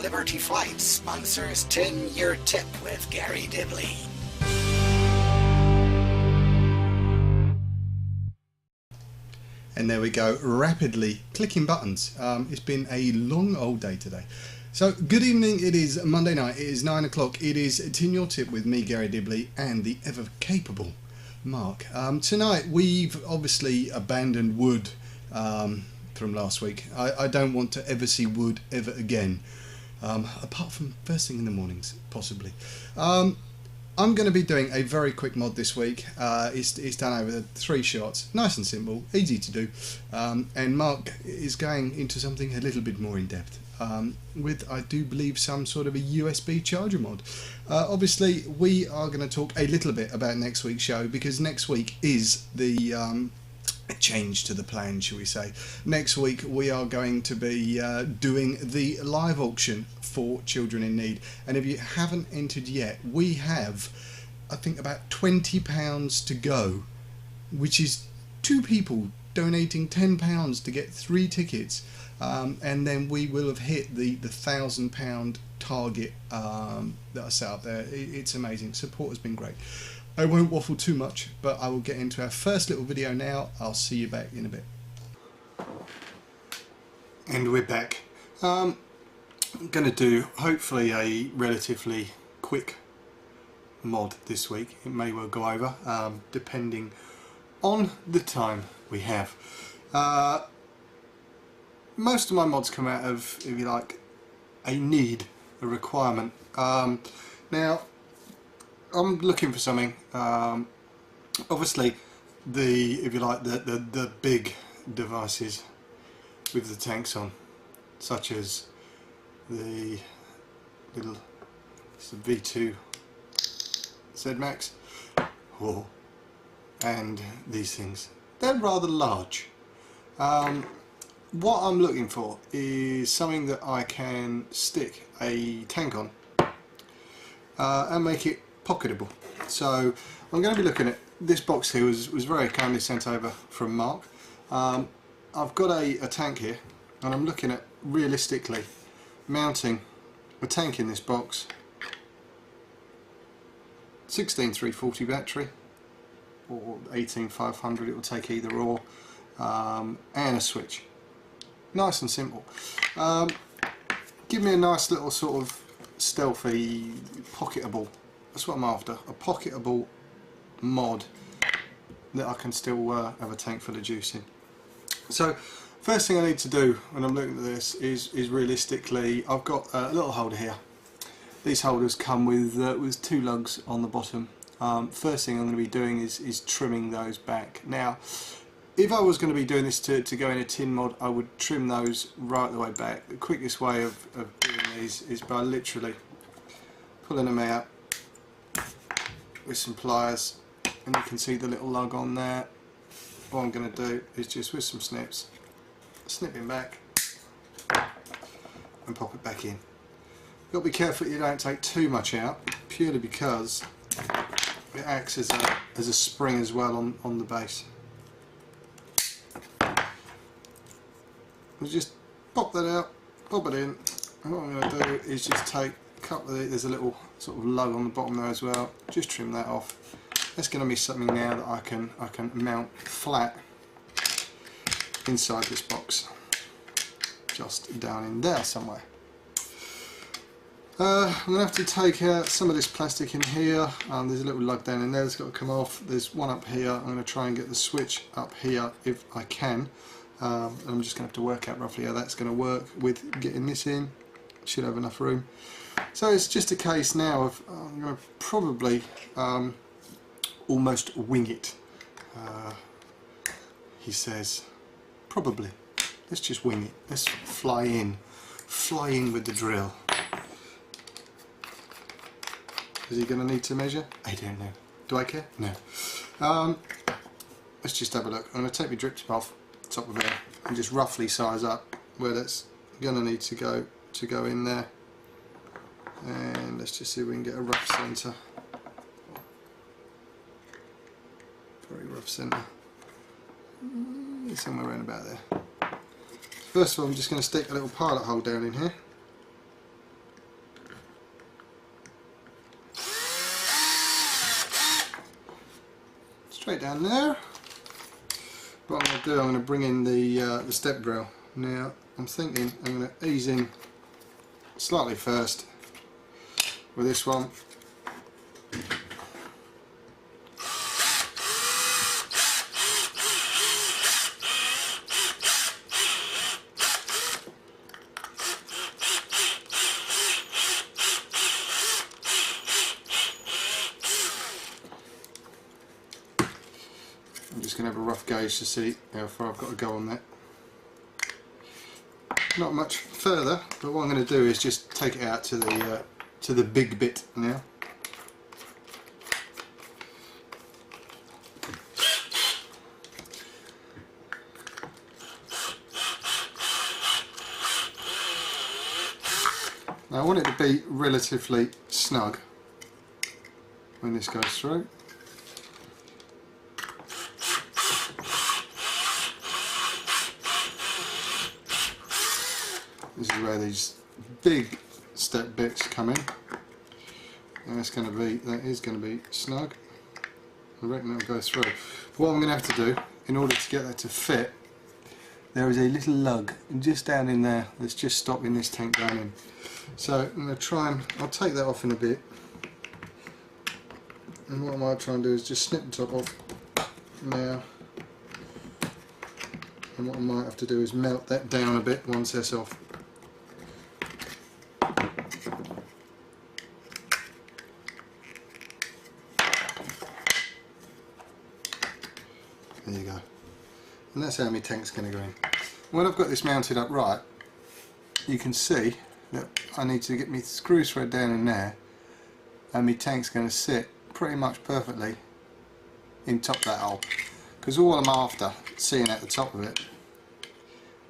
Liberty Flight sponsors 10-Year Tip with Garry Dibley. And there we go, rapidly clicking buttons. It's been a long old day today. So good evening, it is Monday night, it is 9 o'clock, it is 10-Year Tip with me, Garry Dibley, and the ever capable Mark. Tonight we've obviously abandoned wood from last week. I don't want to ever see wood ever again, apart from first thing in the mornings, possibly. I'm going to be doing a very quick mod this week. It's done over 3 shots, nice and simple, easy to do, and Mark is going into something a little bit more in depth with, I do believe, some sort of a USB charger mod. Obviously we are going to talk a little bit about next week's show, because next week is the change to the plan, shall we say. Next week we are going to be doing the live auction for Children in Need, and if you haven't entered yet, we have, I think, about £20 to go, which is 2 people donating £10 to get 3 tickets, and then we will have hit the £1,000 target that I set up there. It's amazing, support has been great. I won't waffle too much, but I will get into our first little video now. I'll see you back in a bit. And we're back. I'm going to do hopefully a relatively quick mod this week. It may well go over, depending on the time we have. Most of my mods come out of, if you like, a need, a requirement. Now, I'm looking for something. Obviously, if you like, the big devices with the tanks on, such as the little V2 Z-Max, and these things. They're rather large. What I'm looking for is something that I can stick a tank on and make it pocketable. So I'm going to be looking at this box here. Was very kindly sent over from Mark. I've got a tank here, and I'm looking at realistically mounting a tank in this box, 16 340 battery or 18 500, it will take either or, and a switch. Nice and simple. Give me a nice little sort of stealthy, pocketable, that's what I'm after, a pocketable mod that I can still have a tank full of juice in. So first thing I need to do when I'm looking at this is realistically, I've got a little holder here. These holders come with 2 lugs on the bottom. First thing I'm going to be doing is trimming those back. Now, if I was going to be doing this to go in a tin mod, I would trim those right the way back. The quickest way of doing these is by literally pulling them out with some pliers, and you can see the little lug on there. What I'm going to do is just with some snips, snip it back and pop it back in. You've got to be careful you don't take too much out, purely because it acts as a spring as well on the base. We'll just pop that out, pop it in, and what I'm going to do is just take a couple of these. There's a little sort of lug on the bottom there as well, just trim that off. That's going to be something now that I can mount flat inside this box, just down in there somewhere. I'm going to have to take out some of this plastic in here. There's a little lug down in there that's got to come off. There's one up here. I'm going to try and get the switch up here if I can. I'm just going to have to work out roughly how that's going to work with getting this in. Should have enough room. So it's just a case now of I'm going to probably almost wing it. He says, probably. Let's just wing it. Let's fly in with the drill. Is he going to need to measure? I don't know. Do I care? No. Let's just have a look. I'm going to take my drip tip off the top of there and just roughly size up where that's going to need to go in there. And let's just see if we can get a rough centre. Very rough centre. Somewhere around about there. First of all, I'm just going to stick a little pilot hole down in here. straight down there. What I'm going to do, I'm going to bring in the step drill. Now I'm thinking I'm going to ease in slightly first with this one. I'm just going to have a rough gauge to see how far I've got to go on that. Not much further, but what I'm going to do is just take it out to the big bit now. Now I want it to be relatively snug when this goes through. This is where these big step bits come in, and that is going to be snug. I reckon that will go through. What I'm going to have to do in order to get that to fit, there is a little lug just down in there that's just stopping this tank going in. So I'm going to try and I'll take that off in a bit. And what I might try and do is just snip the top off now. And what I might have to do is melt that down a bit once that's off. There you go. And that's how my tank's going to go in. When I've got this mounted up right, you can see that I need to get my screw thread down in there, and my tank's going to sit pretty much perfectly in top of that hole. Because all I'm after seeing at the top of it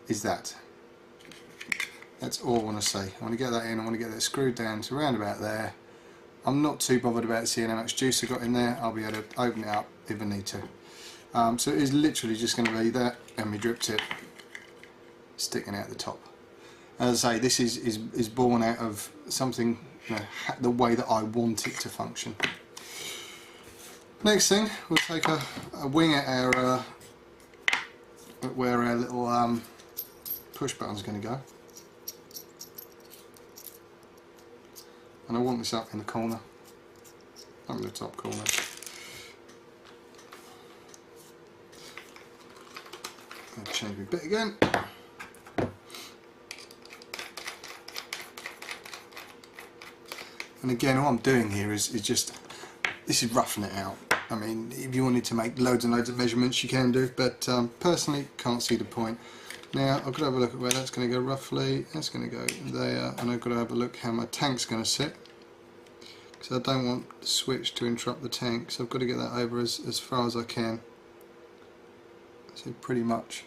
is that. That's all I want to see. I want to get that in, I want to get that screwed down to around about there. I'm not too bothered about seeing how much juice I got in there. I'll be able to open it up if I need to. So it is literally just going to be that and my drip tip sticking out the top. As I say, this is born out of something, you know, the way that I want it to function. Next thing, we'll take a wing at our where our little push button's going to go, and I want this up in the corner, up in the top corner. I'll change my bit again. And again, all I'm doing here is just, this is roughing it out. I mean, if you wanted to make loads and loads of measurements, you can do, but personally, can't see the point. Now, I've got to have a look at where that's going to go roughly. That's going to go there, and I've got to have a look how my tank's going to sit, because I don't want the switch to interrupt the tank, so I've got to get that over as far as I can. So pretty much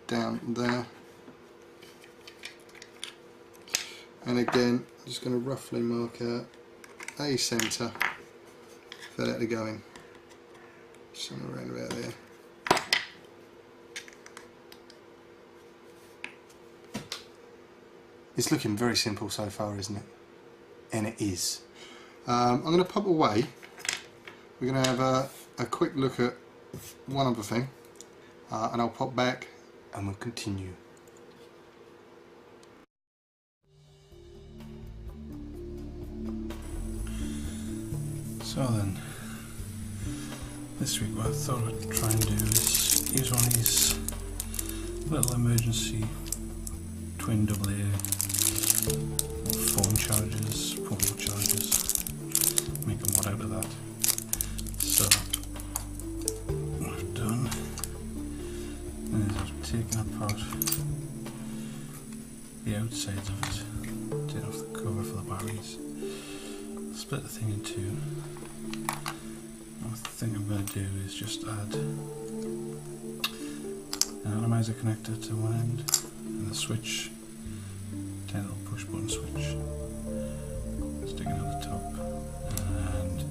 down there. And again, I'm just going to roughly mark out a centre for that to go in. Somewhere around about there. It's looking very simple so far, isn't it? And it is. I'm going to pop away. We're going to have a quick look at one other thing, and I'll pop back and we'll continue. So then, this week what I thought I'd try and do is use one of these little emergency twin AA phone chargers, portable chargers, make a mod out of that. So what I've done is I've taken apart the outsides of it, taken off the cover for the batteries, split the thing in two. The thing I'm going to do is just add an atomizer connector to one end and the switch, tiny little push button switch sticking out the top, and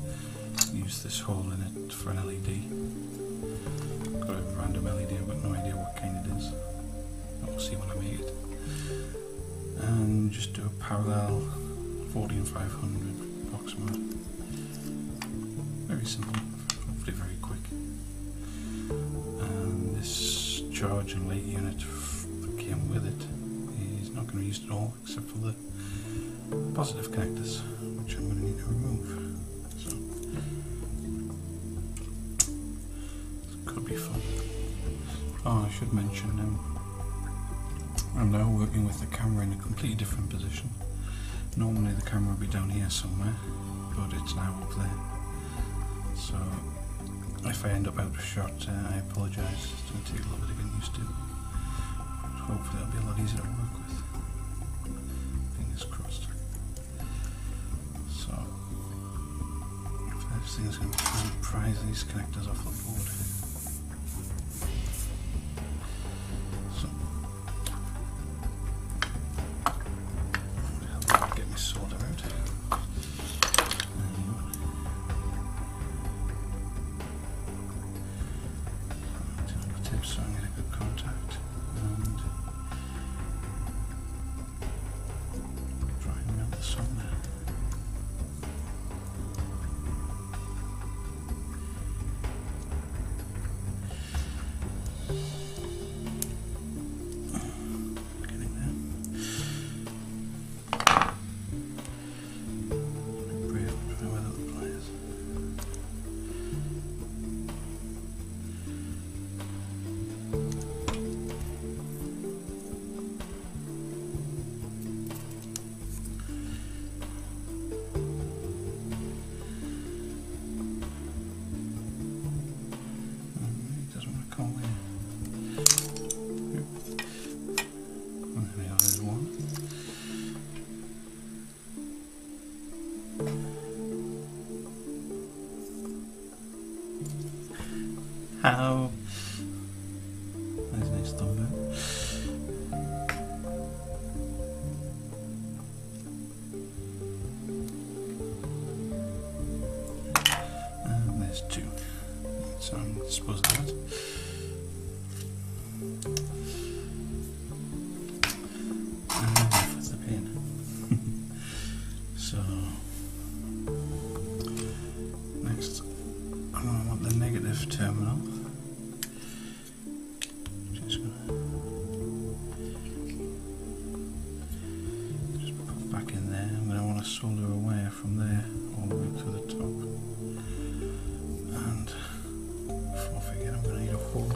use this hole in it for an LED. Got a random LED, I've got no idea what kind it is. I'll see when I make it. And just do a parallel 14500 approximately. Very simple, hopefully very quick. charge and light unit that came with it is not going to be used at all, except for the positive connectors, which I'm going to need to remove. So this could be fun. Oh, I should mention I'm now working with the camera in a completely different position. Normally the camera would be down here somewhere, but it's now up there. So if I end up out of shot, I apologise. It's going to take a little bit of getting used to. Hopefully it'll be a lot easier to work with. Fingers crossed. So first thing is going to try and prise these connectors off the board. So I'll get my solder out. So I'm getting a good contact and try and melt the solder. Getting there. Brave try without the pliers. How? There's a nice thumbnail. And there's two. So I'm going to dispose of that. And off with the pin. So next I want the negative terminal. Just put back in there, and then I want to solder away from there all the way to the top. And before I forget, I'm going to need a hole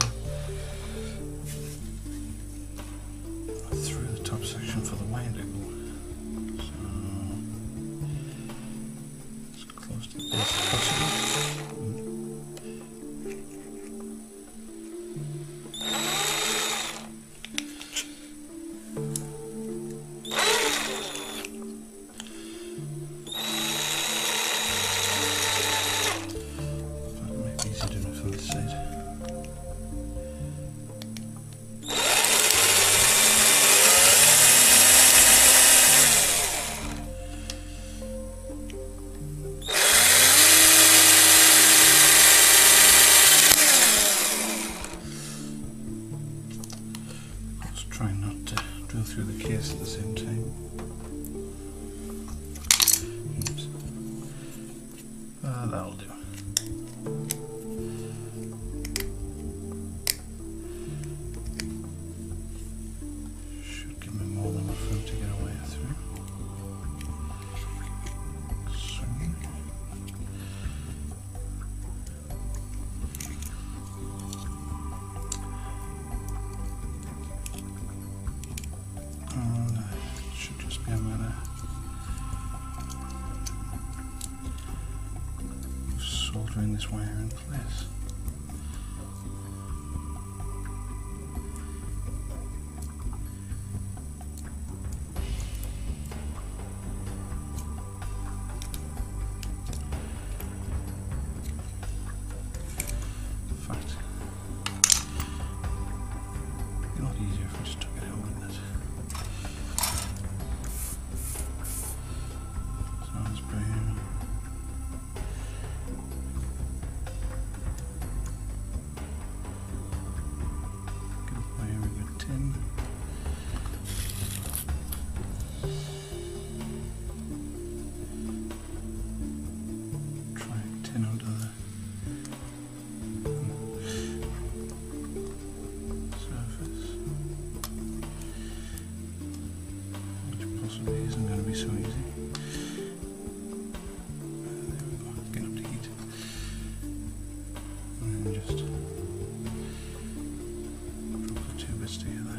through the top section for the winder glue. So as close to the base as possible. Try not to drill through the case at the same time. Oops. That'll do. Should give me more than enough room to get away through. Should just be a matter of soldering this wire in place. In fact, it'd be a lot easier if I just took it out, wouldn't it? possibly isn't going to be so easy. There we go, get up to heat. And then just drop the two bits together.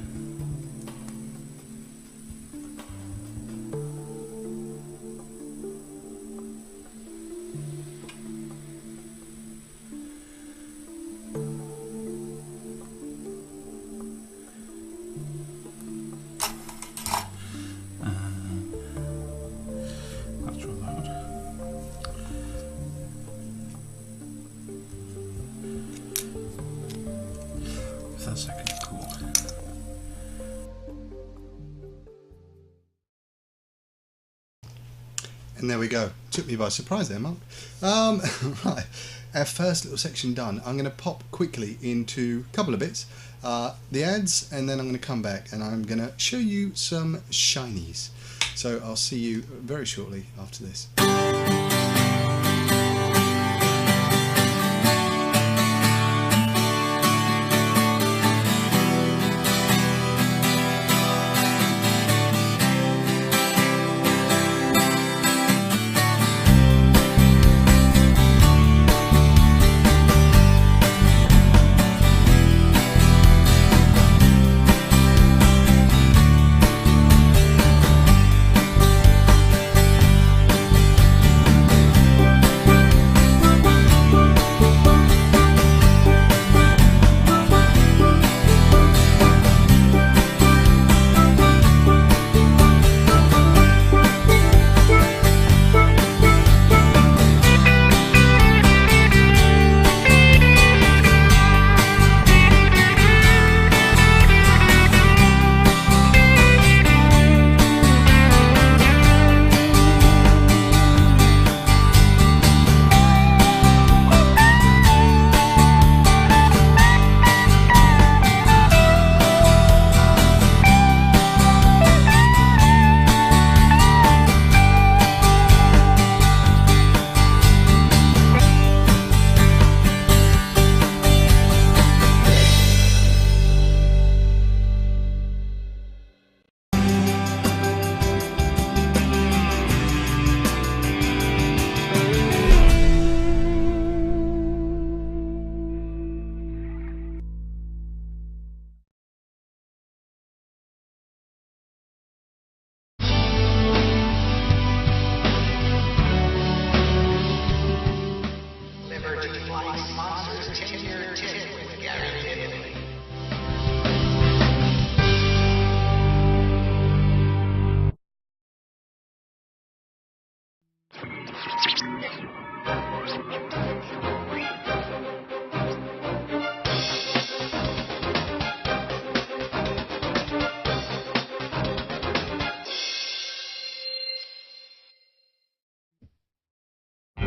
That's rather hot. If that's second to cool. And there we go. Took me by surprise there, Mark. Right, our first little section done. I'm going to pop quickly into a couple of bits. The ads, and then I'm going to come back and I'm going to show you some shinies. So I'll see you very shortly after this.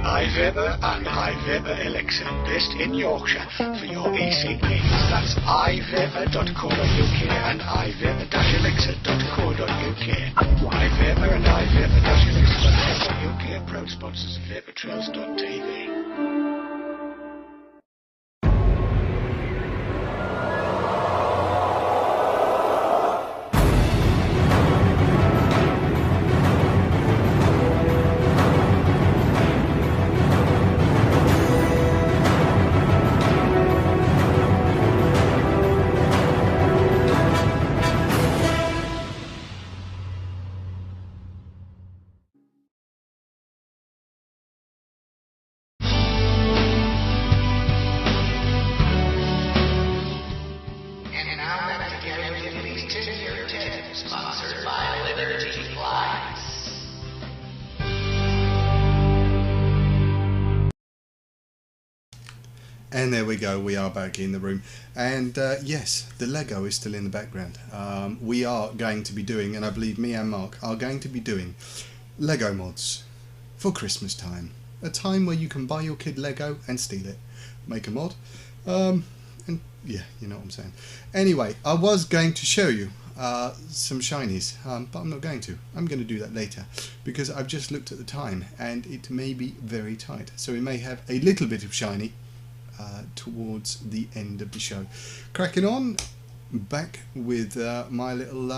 iViber and iViber Elixir, based in Yorkshire, for your e-cig needs. That's iViber.co.uk and iViber-elixir.co.uk. iViber and iViber-elixir.co.uk, proud sponsors of ViberTrails.tv. And there we go, we are back in the room. And yes, the Lego is still in the background. We are going to be doing, and I believe me and Mark are going to be doing, Lego mods for Christmas time. A time where you can buy your kid Lego and steal it. Make a mod. And yeah, you know what I'm saying. Anyway, I was going to show you some shinies, but I'm not going to. I'm going to do that later because I've just looked at the time and it may be very tight. So we may have a little bit of shiny towards the end of the show. Cracking on, back with my little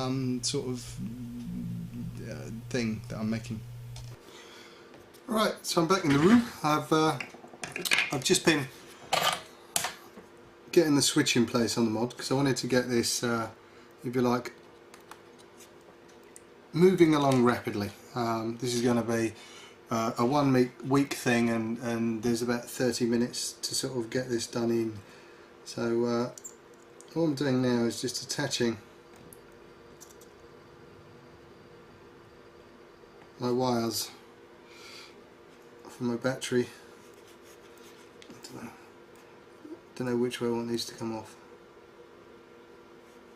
sort of thing that I'm making. Right, so I'm back in the room. I've just been getting the switch in place on the mod because I wanted to get this, if you like, moving along rapidly. This is going to be a 1 week thing, and there's about 30 minutes to sort of get this done in. So all I'm doing now is just attaching my wires for my battery. I don't know which way I want these to come off.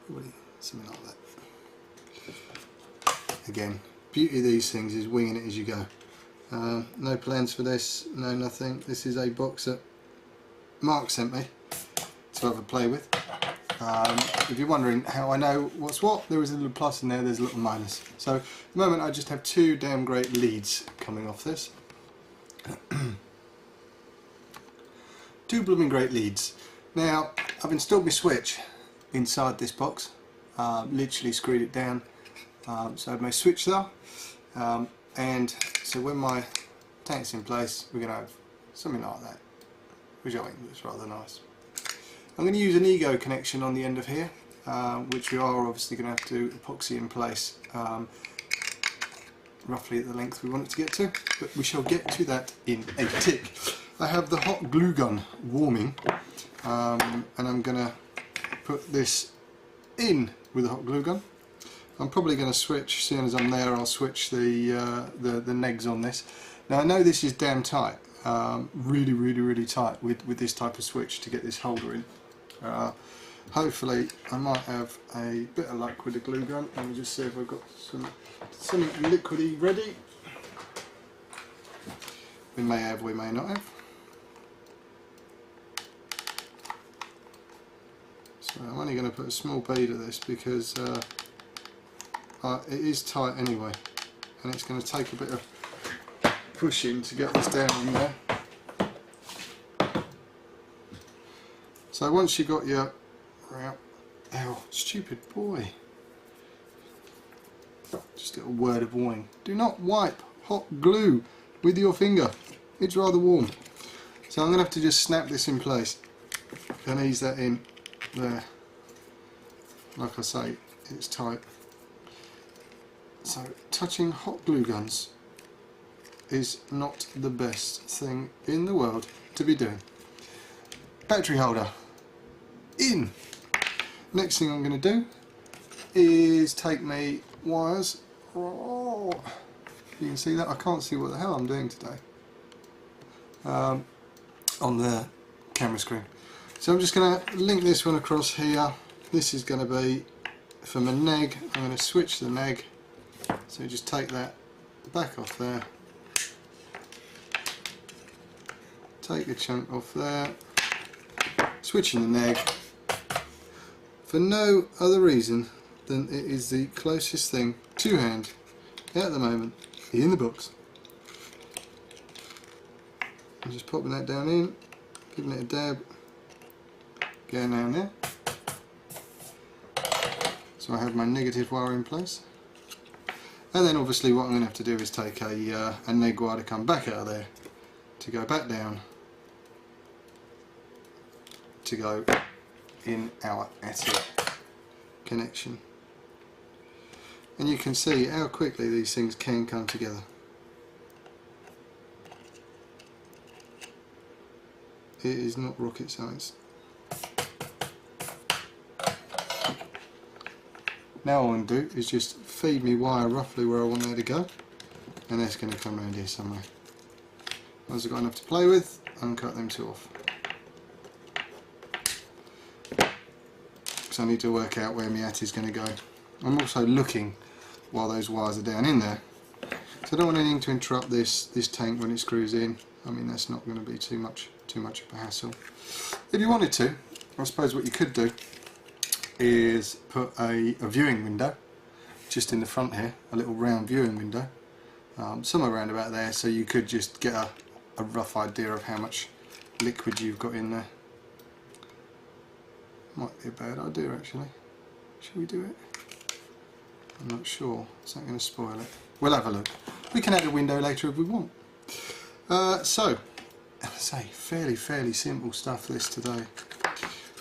Probably something like that. Again, beauty of these things is winging it as you go. No plans for this, no nothing. This is a box that Mark sent me to have a play with. If you're wondering how I know what's what, there is a little plus in there, there's a little minus. So at the moment I just have two damn great leads coming off this. Two blooming great leads. Now I've installed my switch inside this box, literally screwed it down, so I have my switch there, and so when my tank's in place we're going to have something like that, which I think looks rather nice. I'm going to use an ego connection on the end of here, which we are obviously going to have to epoxy in place, roughly at the length we want it to get to, but we shall get to that in a tick. I have the hot glue gun warming, and I'm going to put this in with the hot glue gun. I'm probably going to switch, as soon as I'm there I'll switch the negs on this. Now I know this is damn tight, really tight with this type of switch to get this holder in. Hopefully I might have a bit of luck with the glue gun. Let me just see if I've got something liquidy ready. We may have, we may not have. So I'm only going to put a small bead of this because it is tight anyway, and it's going to take a bit of pushing to get this down in there. So once you've got your, ow, stupid boy, just a little word of warning, do not wipe hot glue with your finger, it's rather warm. So I'm going to have to just snap this in place and ease that in there. Like I say, it's tight. So touching hot glue guns is not the best thing in the world to be doing. Battery holder in. Next thing I'm going to do is take my wires. Oh, you can see that? I can't see what the hell I'm doing today on the camera screen. So I'm just going to link this one across here. This is going to be for my neg. I'm going to switch the neg. So just take that back off there. Take the chunk off there. Switching the neg for no other reason than it is the closest thing to hand at the moment in the box. I'm just popping that down in, giving it a dab, going down there. So I have my negative wire in place, and then obviously what I'm going to have to do is take a neg wire to come back out of there to go back down to go in our attic connection. And you can see how quickly these things can come together. It is not rocket science. Now all I'm going to do is just feed me wire roughly where I want there to go, and that's going to come around here somewhere. Once I've got enough to play with, uncut them two off. I need to work out where my hat is going to go. I'm also looking while those wires are down in there, so I don't want anything to interrupt this tank when it screws in. I mean, that's not going to be too much of a hassle. If you wanted to, I suppose what you could do is put a viewing window just in the front here, a little round viewing window, somewhere around about there, so you could just get a rough idea of how much liquid you've got in there. Might be a bad idea actually. Should we do it? I'm not sure. Is that going to spoil it? we'll have a look. We can add a window later if we want. So, as I say, fairly simple stuff this today.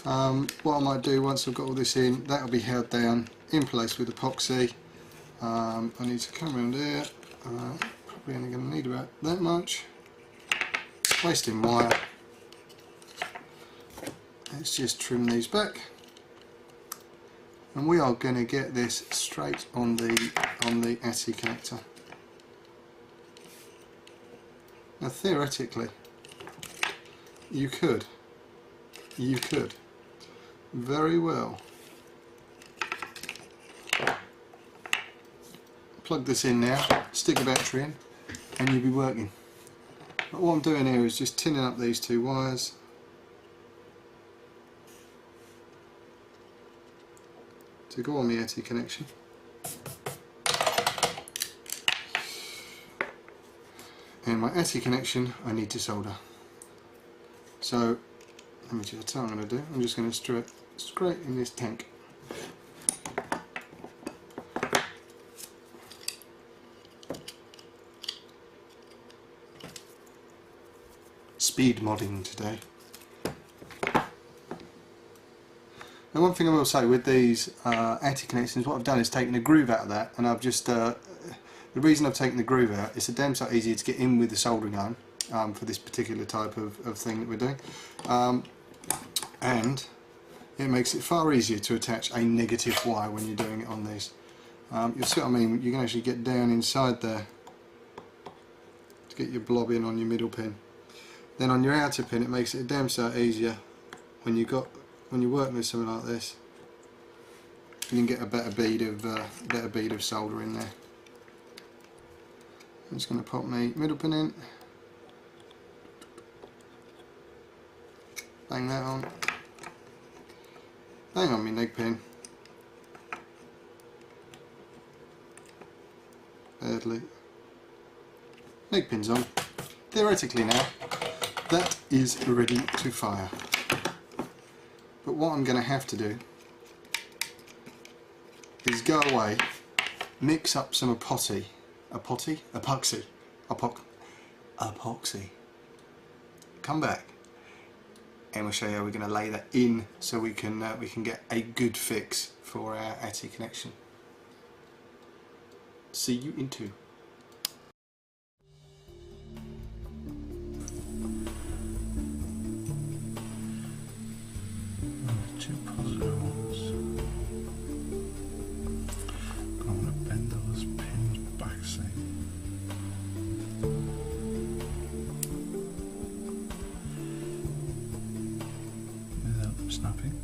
What I might do once I've got all this in, that'll be held down in place with epoxy. I need to come around here, probably only going to need about that much. Wasting wire. Let's just trim these back. And we are going to get this straight on the e-cig connector. Now theoretically, you could very well plug this in now, stick a battery in, and you'll be working. But what I'm doing here is just tinning up these two wires. To go on the e-cig connection. And my e-cig connection I need to solder. So let me just tell you what I'm going to do. I'm just going to straight in this tank. Speed modding today. Now one thing I will say with these e-cig connections, what I've done is taken the groove out of that, and I've just the reason I've taken the groove out, it's a damn sight easier to get in with the soldering iron for this particular type of thing that we're doing, and it makes it far easier to attach a negative wire when you're doing it on these. You'll see what I mean. You can actually get down inside there to get your blob in on your middle pin. Then on your outer pin, it makes it a damn sight easier when you're working with something like this. You can get a better bead of solder in there. I'm just going to pop my middle pin in, bang that on, bang on my neg pin, badly, neg pin's on. Theoretically now, that is ready to fire. But what I'm going to have to do is go away, mix up some epoxy, come back, and we'll show you how we're going to lay that in so we can get a good fix for our e-cig connection. See you in 2. Two positive ones. I'm going to bend those pins back, see. Without them snapping.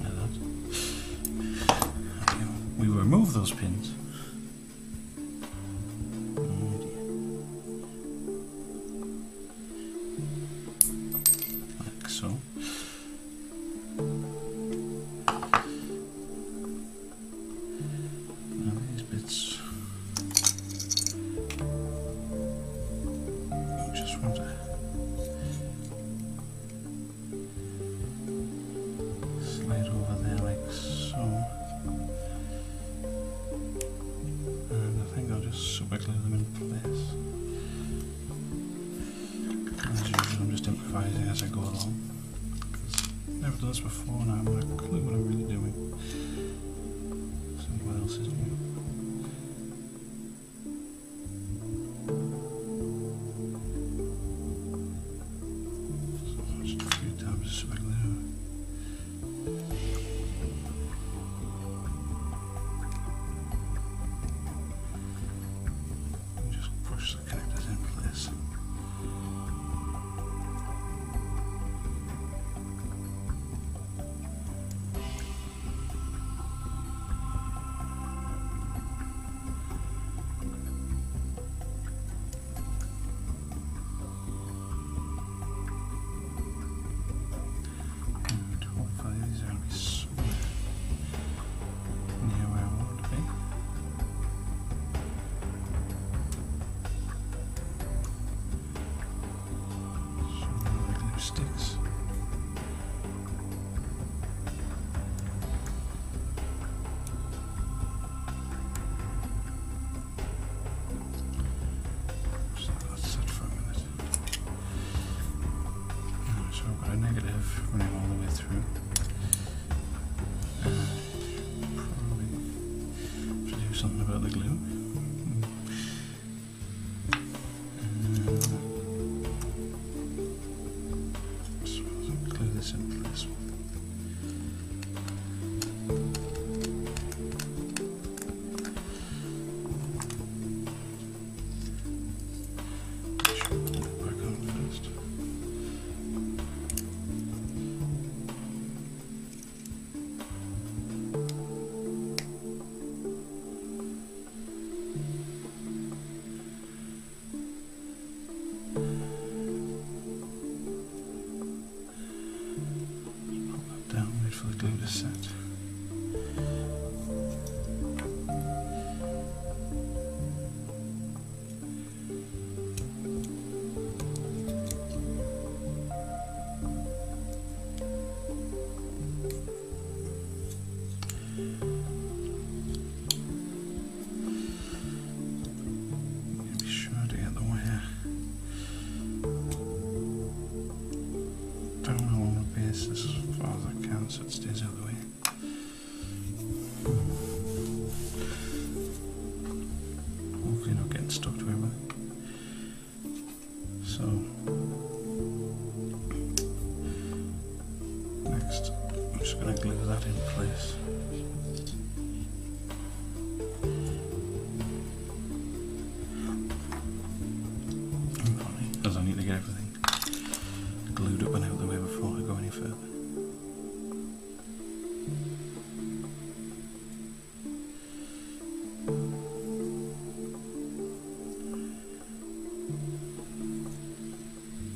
Like that. Okay, we remove those pins. Like so. Wiggle them in place. As usual, I'm just improvising as I go along. I've never done this before and I have no clue what I'm really doing. So what else is new? So just a few times just wiggle it over. Push the connectors in place. of running all the way through. Probably have to do something about the glue. So I'll glue this in place. For the glue to set. Be sure to get the wire down along the base as far as I can so it stays out of the way. Hopefully not getting stuck to everything. So next I'm just going to glue that in place. And funny, as I need to get everything glued up and out of the way before I go any further.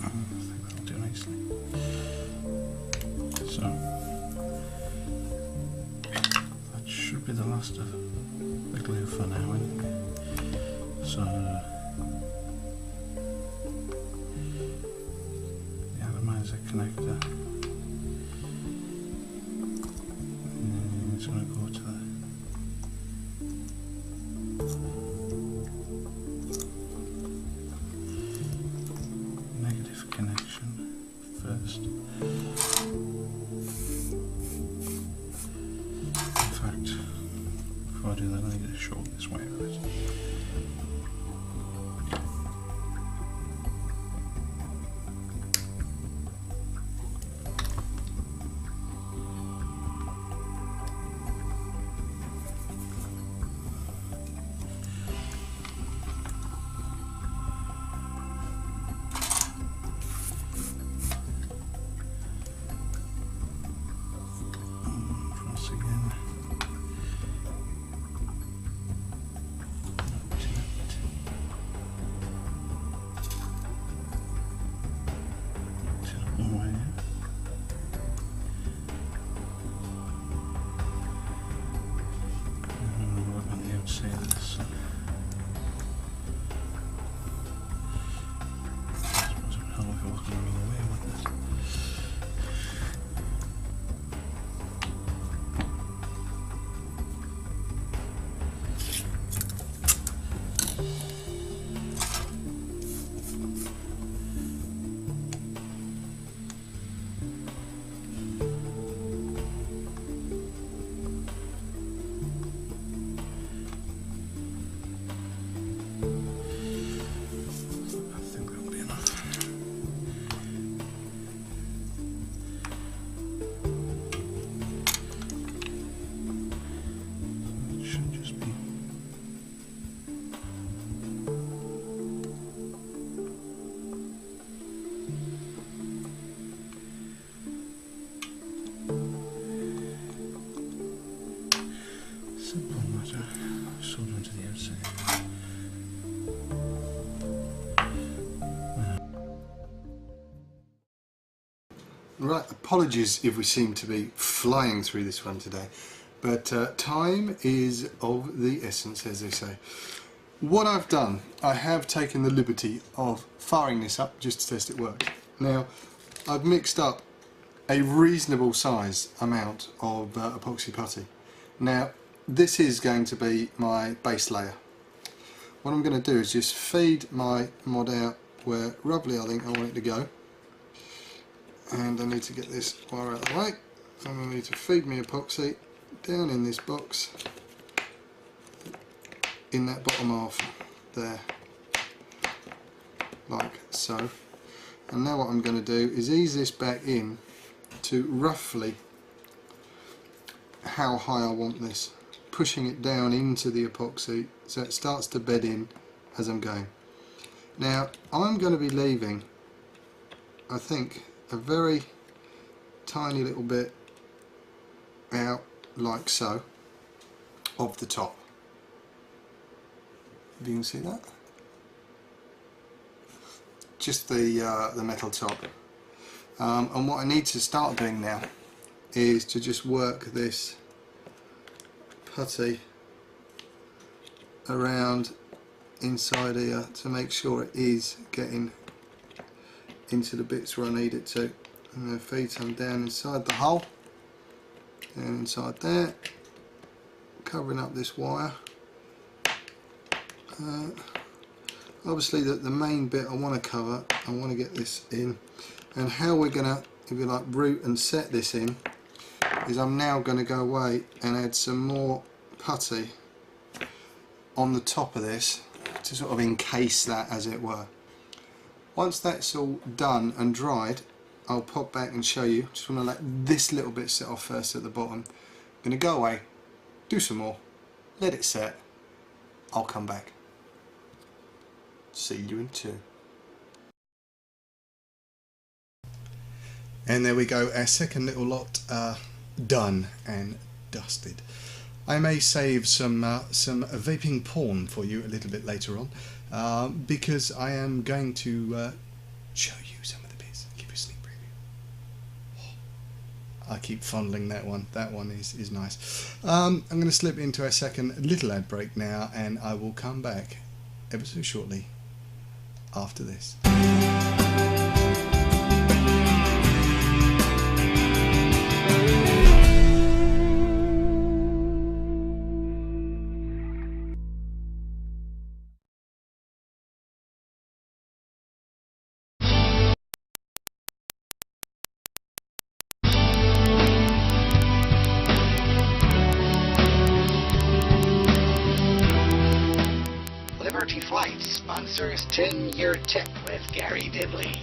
I think that'll do nicely. So that should be the last of the glue for now anyway. So connector. And it's going to go to the negative connection first. In fact, before I do that, I need to shorten this way a bit. Soldering to the outside. Right, apologies if we seem to be flying through this one today, but time is of the essence, as they say. What I've done, I have taken the liberty of firing this up just to test it works. Now, I've mixed up a reasonable size amount of epoxy putty. Now, this is going to be my base layer. What I'm going to do is just feed my mod out where roughly I think I want it to go, and I need to get this wire out of the way, and I need to feed my epoxy down in this box in that bottom half there, like so. And now what I'm going to do is ease this back in to roughly how high I want this, pushing it down into the epoxy so it starts to bed in as I'm going. Now I'm going to be leaving, I think, a very tiny little bit out like so of the top. If you can see that, just the metal top. And what I need to start doing now is to just work this putty around inside here to make sure it is getting into the bits where I need it to. I'm going to feed some down inside the hole and inside there, covering up this wire. Obviously the main bit I want to cover, I want to get this in, and how we're going to, if you like, root and set this in is I'm now going to go away and add some more putty on the top of this to sort of encase that, as it were. Once that's all done and dried, I'll pop back and show you. Just want to let this little bit set off first at the bottom. I'm going to go away, do some more, let it set, I'll come back. See you in 2. And there we go, our second little lot done and dusted. I may save some vaping porn for you a little bit later on, because I am going to show you some of the bits, give you a sneak preview. Oh, I keep fondling that one. That one is nice. I'm going to slip into a second little ad break now, and I will come back ever so shortly after this. Liberty Flights sponsors 10-Year Tip with Garry Diddley.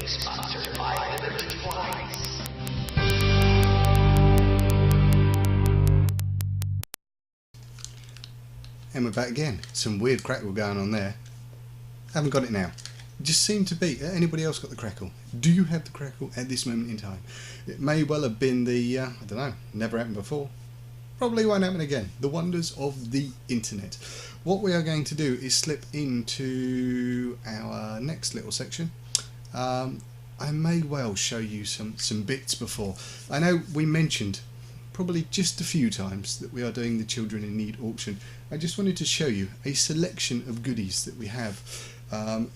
Sponsored by Liberty Flights. And we're back again. Some weird crackle going on there. Haven't got it now. Just seemed to be. Anybody else got the crackle? Do you have the crackle at this moment in time? It may well have been the, I don't know, never happened before. Probably won't happen again. The wonders of the internet. What we are going to do is slip into our next little section. I may well show you some bits before. I know we mentioned probably just a few times that we are doing the Children in Need auction. I just wanted to show you a selection of goodies that we have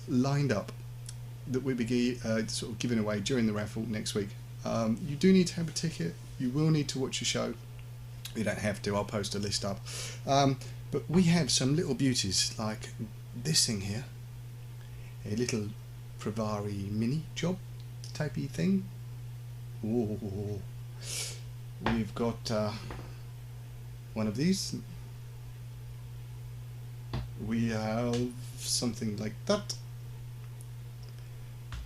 lined up that we'll be sort of giving away during the raffle next week. You do need to have a ticket. You will need to watch the show. You don't have to, I'll post a list up. But we have some little beauties like this thing here, a little Pravari mini job typey thing. Ooh. We've got one of these. We have something like that.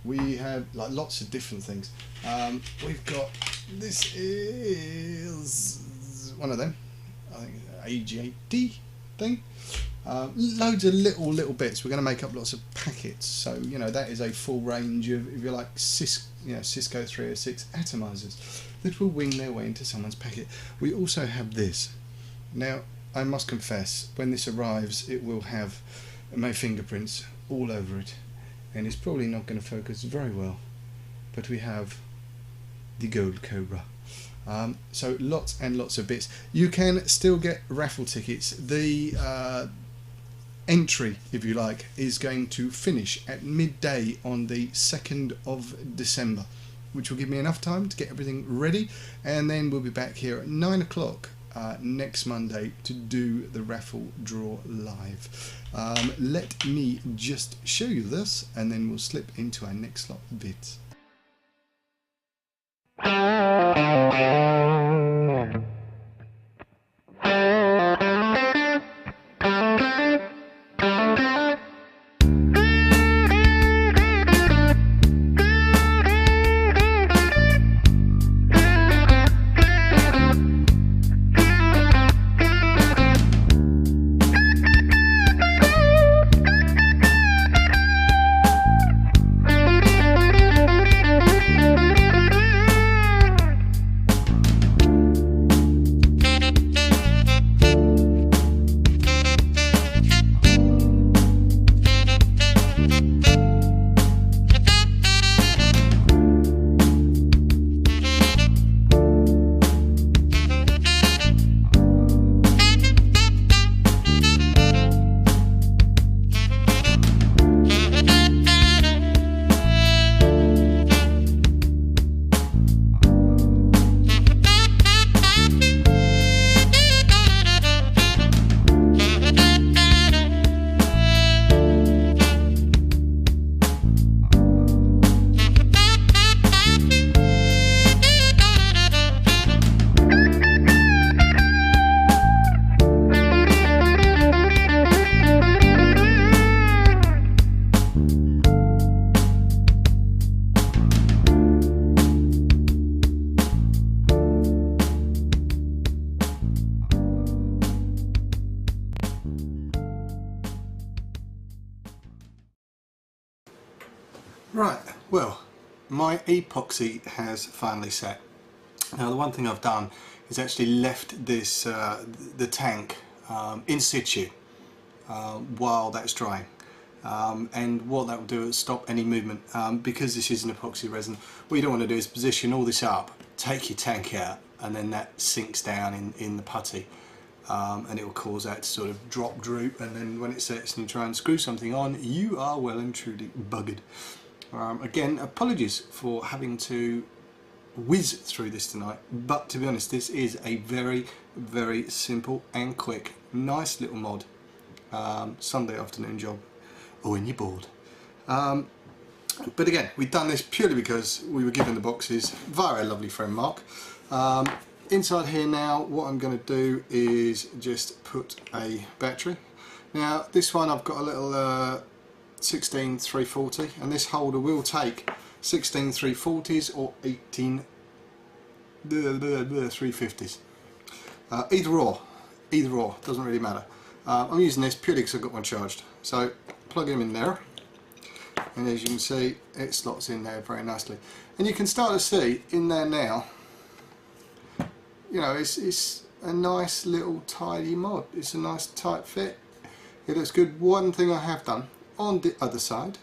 We have like lots of different things. We've got, this is one of them, I think AGAT thing. Loads of little bits. We're going to make up lots of packets, so you know that is a full range of, if you like, Cisco 306 atomizers that will wing their way into someone's packet. We also have this. Now I must confess, when this arrives it will have my fingerprints all over it and it's probably not going to focus very well, but we have the Gold Cobra. So lots and lots of bits. You can still get raffle tickets. The entry, if you like, is going to finish at midday on the 2nd of December, which will give me enough time to get everything ready, and then we'll be back here at 9 o'clock next Monday to do the raffle draw live. Let me just show you this and then we'll slip into our next lot of bits. Right, well, my epoxy has finally set. Now the one thing I've done is actually left this the tank in situ while that's drying, and what that will do is stop any movement, because this is an epoxy resin. What you don't want to do is position all this up, take your tank out, and then that sinks down in the putty, and it will cause that to sort of drop, droop, and then when it sets and you try and screw something on, you are well and truly buggered. Again, apologies for having to whiz through this tonight, but to be honest, this is a very simple and quick, nice little mod, Sunday afternoon job, or when you're bored. But again, we've done this purely because we were given the boxes via our lovely friend Mark. Inside here now, what I'm going to do is just put a battery. Now this one I've got a little 16 340, and this holder will take 16 340s or 18 350s. Either or, doesn't really matter. I'm using this purely because I've got one charged. So plug him in there, and as you can see, it slots in there very nicely. And you can start to see in there now, you know, it's a nice little tidy mod. It's a nice tight fit. It looks good. One thing I have done on the other side,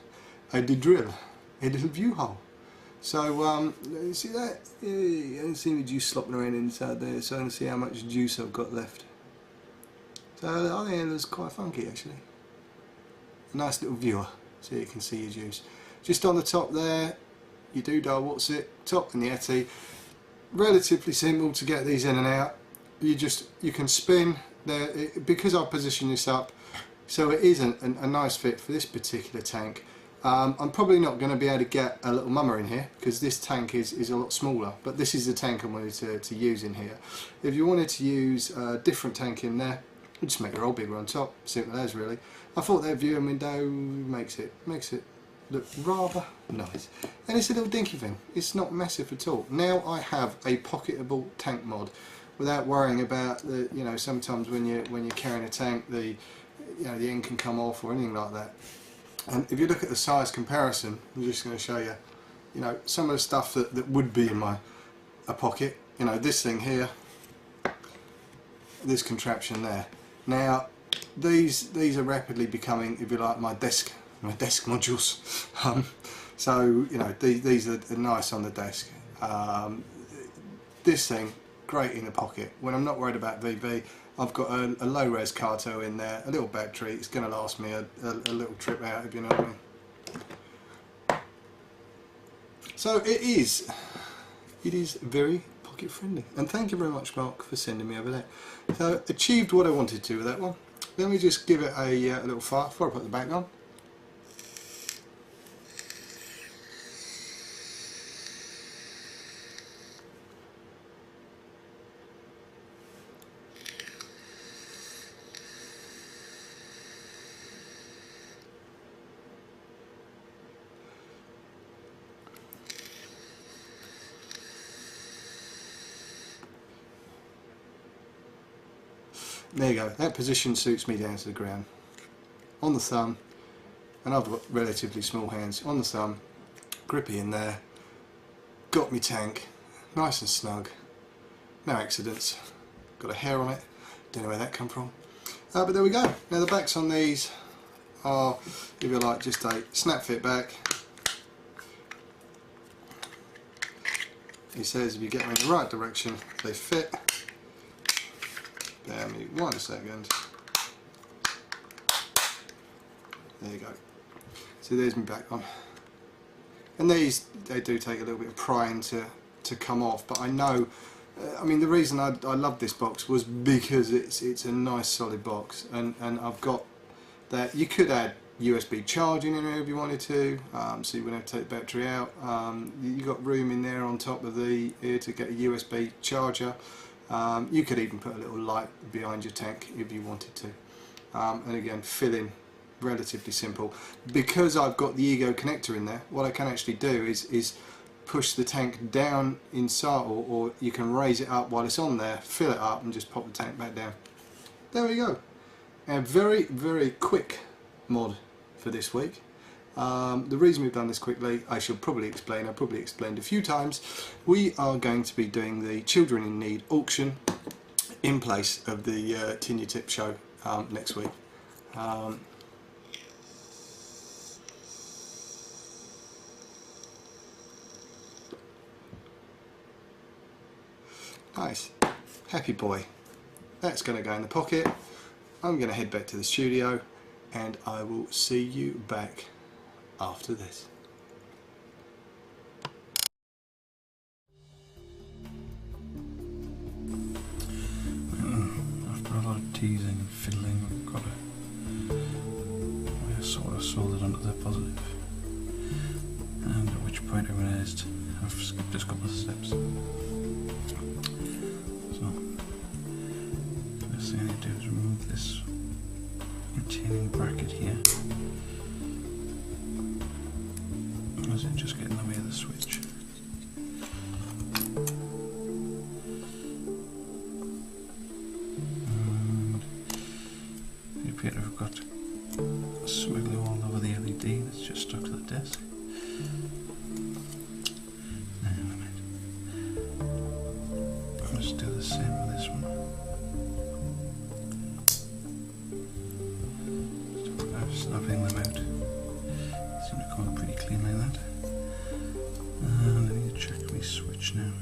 I did drill a little view hole. So you see that? You can see the juice slopping around inside there, so I can see how much juice I've got left. So I think it looks quite funky actually. A nice little viewer, so you can see your juice. Just on the top there, your doodah, what's it, top and the Yeti. Relatively simple to get these in and out. you can spin there because I've positioned this up so it is a nice fit for this particular tank. I'm probably not going to be able to get a little mummer in here because this tank is a lot smaller, but this is the tank I wanted to use in here. If you wanted to use a different tank in there, you just make your roll bigger on top, simple as really. I thought that viewing window makes it look rather nice, and it's a little dinky thing, it's not massive at all. Now I have a pocketable tank mod without worrying about the, you know, sometimes when you're carrying a tank, the end can come off or anything like that. And if you look at the size comparison, I'm just going to show you, you know, some of the stuff that would be in a pocket. You know, this thing here, this contraption there. Now, these are rapidly becoming, if you like, my desk modules. So you know, these are nice on the desk. This thing, great in the pocket. When I'm not worried about VB, I've got a low res Carto in there, a little battery. It's going to last me a little trip out, if you know what I mean. So it is very pocket friendly, and thank you very much, Mark, for sending me over there. So achieved what I wanted to with that one. Let me just give it a little fire before I put the back on. There you go, that position suits me down to the ground. On the thumb, and I've got relatively small hands, on the thumb, grippy in there, got me tank, nice and snug, no accidents, got a hair on it, don't know where that come from. But there we go. Now the backs on these are, if you like, just a snap fit back. He says if you get them in the right direction, they fit. Bear me 1 second. There you go. So there's my back on. And these, they do take a little bit of prying to come off, but I know, I mean, the reason I love this box was because it's a nice solid box, and I've got that. You could add USB charging in there if you wanted to, so you wouldn't have to take the battery out. You've got room in there on top of the ear to get a USB charger. You could even put a little light behind your tank if you wanted to, and again, filling relatively simple. Because I've got the Ego connector in there, what I can actually do is push the tank down inside, or you can raise it up while it's on there, fill it up and just pop the tank back down. There we go. A very, very quick mod for this week. The reason we've done this quickly, I should probably explain, I've probably explained a few times. We are going to be doing the Children in Need auction in place of the Tin Your Tip show next week. Nice, happy boy. That's going to go in the pocket. I'm going to head back to the studio, and I will see you back after this. After a lot of teasing and fiddling, we've got we're sort of soldered onto the positive, and at which point I realised I've skipped just a couple of steps. So, first thing I need to do is remove this retaining bracket here, as it just get in the way of the switch. And you appear to have got swiggly all over the LED that's just stuck to the desk. Let's do the same with this one. Snapping them out. Seem to come out pretty clean like that. And I need to check my switch now.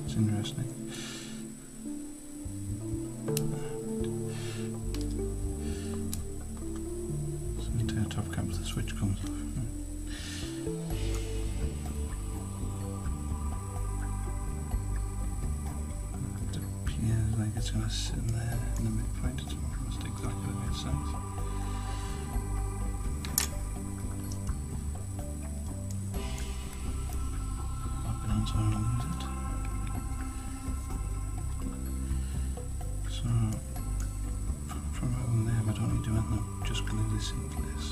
It's interesting. like it's going to sit in there in the midpoint. It's almost exactly the way it sounds. Lock it on so I don't lose it. So from over there, I don't need to do anything. I'm just glue this in place.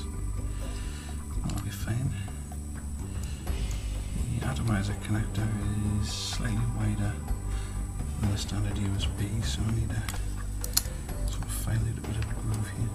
That'll be fine. The atomizer connector is slightly wider than the standard USB, so I need to sort of file it a bit of a groove here.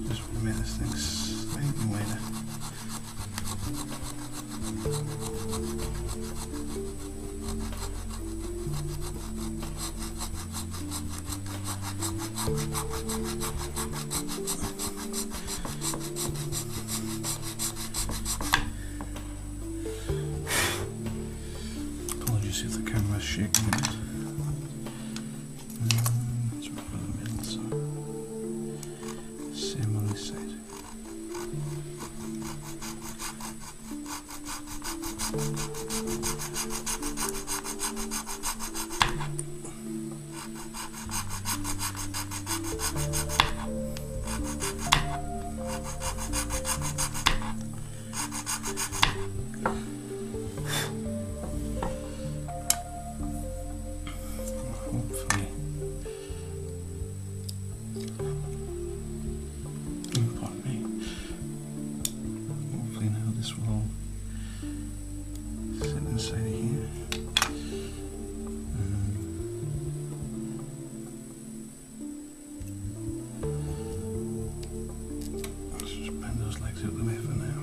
Just made this thing slightly wider. Apologies if the camera's shaking a bit. It's right by the middle, so same on this side. Hopefully, pardon me. Hopefully now this will all sit inside of here. Let's just bend those legs out of the way for now.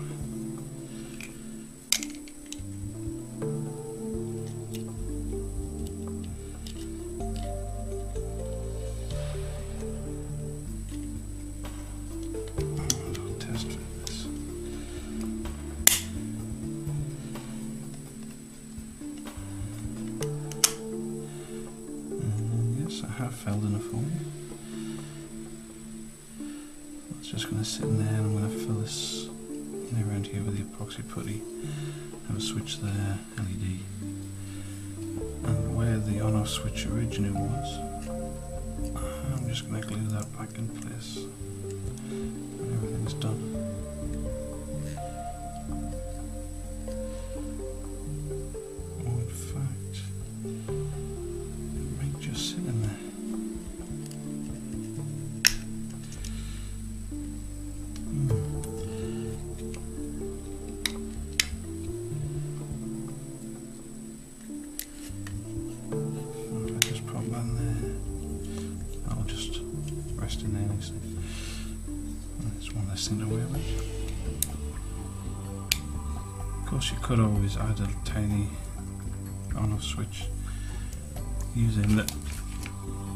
I have filled in a form. It's just going to sit in there, and I'm going to fill this in around here with the epoxy putty. Have a switch there, LED, and where the on-off switch originally was, I'm just going to glue that back in place when everything's done. Oh, in fact, it might just sit in there. I'll just rest in there nicely. That's one less thing to worry about. Of course, you could always add a tiny on-off switch using that.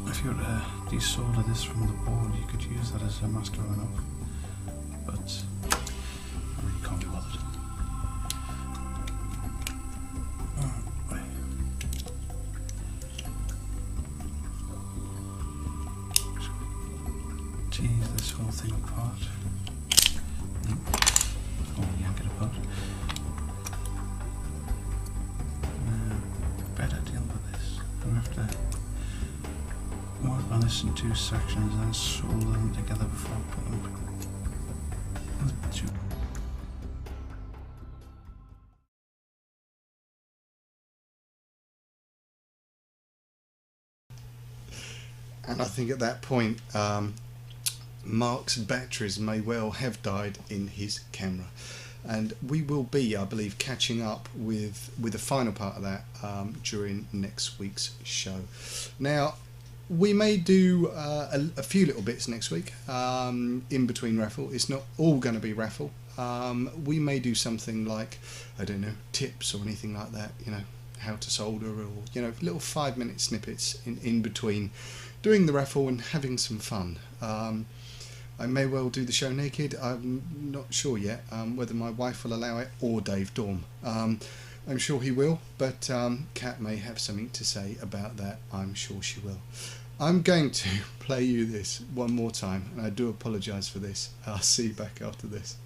If you were to desolder this from the board, you could use that as a master on-off, but I really can't be bothered. Tease this whole thing apart. Oh, yank it apart. Better deal with this. I'm going to have to work on this in two sections and then solder them together before I put them. And I think at that point, Mark's batteries may well have died in his camera, and we will be, I believe, catching up with the final part of that during next week's show. Now, we may do a few little bits next week in between raffle. It's not all going to be raffle. We may do something like, I don't know, tips or anything like that, you know, how to solder, or, you know, little 5-minute snippets in between doing the raffle and having some fun. I may well do the show naked. I'm not sure yet whether my wife will allow it or Dave Dorm. I'm sure he will, but Kat may have something to say about that. I'm sure she will. I'm going to play you this one more time, and I do apologise for this. I'll see you back after this.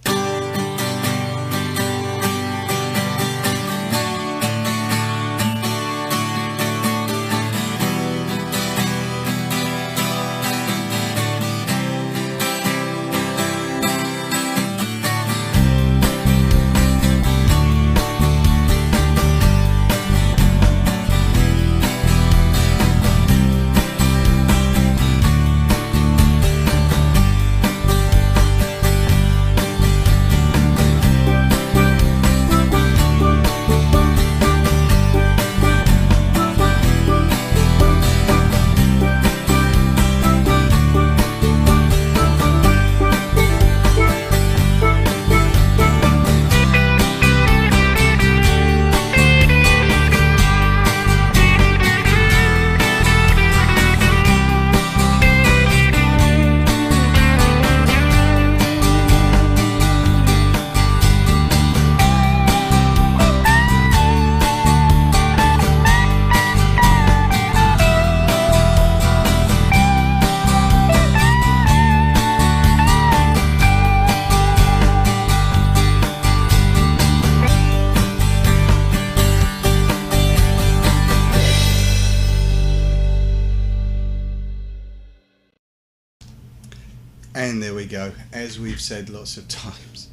And there we go. As we've said lots of times,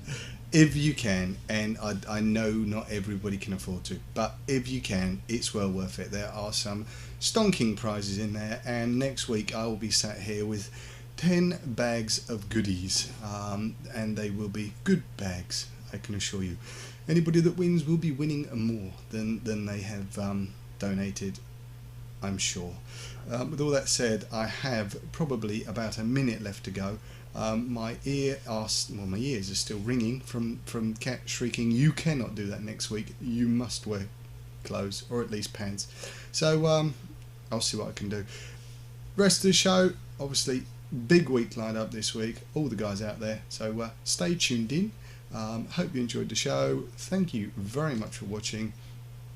if you can, and I know not everybody can afford to, but if you can, it's well worth it. There are some stonking prizes in there, and next week I will be sat here with 10 bags of goodies, and they will be good bags, I can assure you. Anybody that wins will be winning more than they have donated, I'm sure. With all that said, I have probably about a minute left to go. My ears are still ringing from Kat shrieking, "You cannot do that next week. You must wear clothes, or at least pants." So I'll see what I can do. Rest of the show, obviously, big week lined up this week. All the guys out there. So stay tuned in. Hope you enjoyed the show. Thank you very much for watching,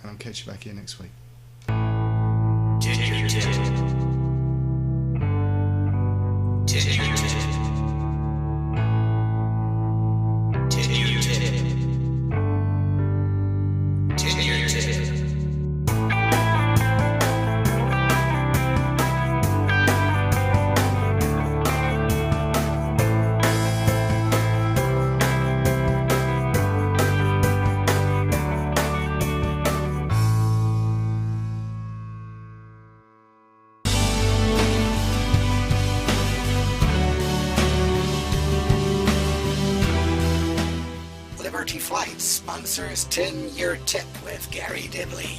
and I'll catch you back here next week. Liberty Flight sponsors 10-Year Tip with Garry Dibley.